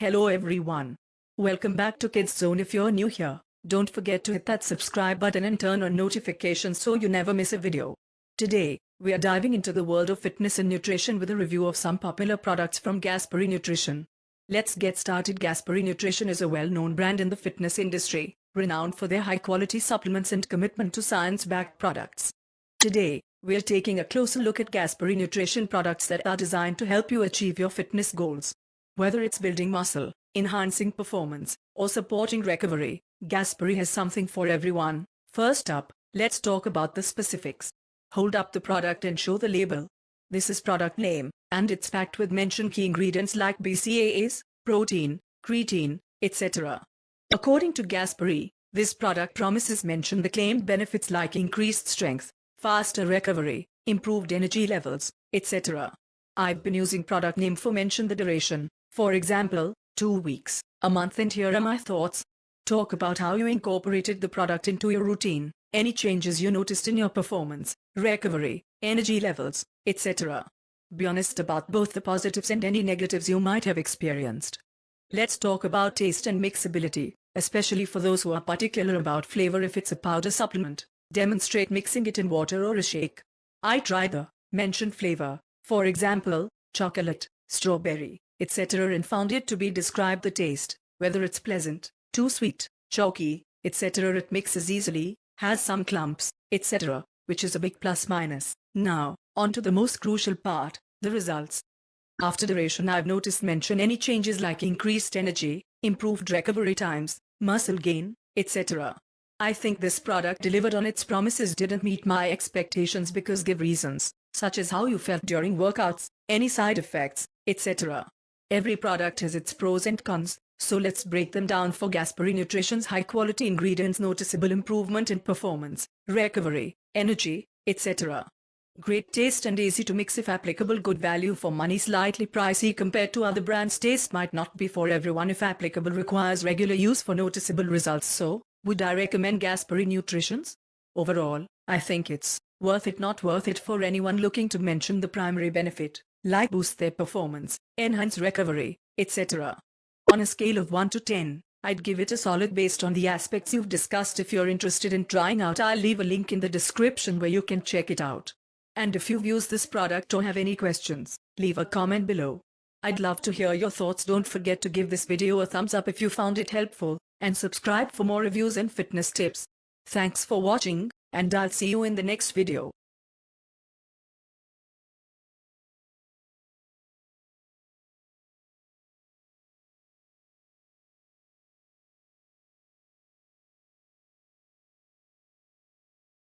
Hello everyone. Welcome back to Kids Zone. If you're new here, don't forget to hit that subscribe button and turn on notifications so you never miss a video. Today, we are diving into the world of fitness and nutrition with a review of some popular products from Gaspari Nutrition. Let's get started. Gaspari Nutrition is a well-known brand in the fitness industry, renowned for their high-quality supplements and commitment to science-backed products. Today, we're taking a closer look at Gaspari Nutrition products that are designed to help you achieve your fitness goals. Whether it's building muscle, enhancing performance, or supporting recovery, Gaspari has something for everyone. First up, let's talk about the specifics. Hold up the product and show the label. This is product name, and it's packed with mentioned key ingredients like BCAAs, protein, creatine, etc. According to Gaspari, this product promises mention the claimed benefits like increased strength, faster recovery, improved energy levels, etc. I've been using product name for mention the duration. For example, 2 weeks, a month, and here are my thoughts. Talk about how you incorporated the product into your routine, any changes you noticed in your performance, recovery, energy levels, etc. Be honest about both the positives and any negatives you might have experienced. Let's talk about taste and mixability, especially for those who are particular about flavor. If it's a powder supplement, demonstrate mixing it in water or a shake. I tried the mentioned flavor, for example, chocolate, strawberry, etc., and found it to be describe the taste, whether it's pleasant, too sweet, chalky, etc. It mixes easily, has some clumps, etc., which is a big plus minus. Now, on to the most crucial part, the results. After duration, I've noticed mention any changes like increased energy, improved recovery times, muscle gain, etc. I think this product delivered on its promises. Didn't meet my expectations because give reasons, such as how you felt during workouts, any side effects, etc. Every product has its pros and cons, so let's break them down. For Gaspari Nutrition's high-quality ingredients, noticeable improvement in performance, recovery, energy, etc. Great taste and easy to mix if applicable. Good value for money. Slightly pricey compared to other brands. Taste might not be for everyone. If applicable, requires regular use for noticeable results. So, would I recommend Gaspari Nutrition's? Overall, I think it's worth it. Not worth it for anyone looking to mention the primary benefit, like boost their performance, enhance recovery, etc. On a scale of 1 to 10, I'd give it a solid based on the aspects you've discussed. If you're interested in trying out, I'll leave a link in the description where you can check it out. And if you've used this product or have any questions, leave a comment below. I'd love to hear your thoughts. Don't forget to give this video a thumbs up if you found it helpful, and subscribe for more reviews and fitness tips. Thanks for watching, and I'll see you in the next video.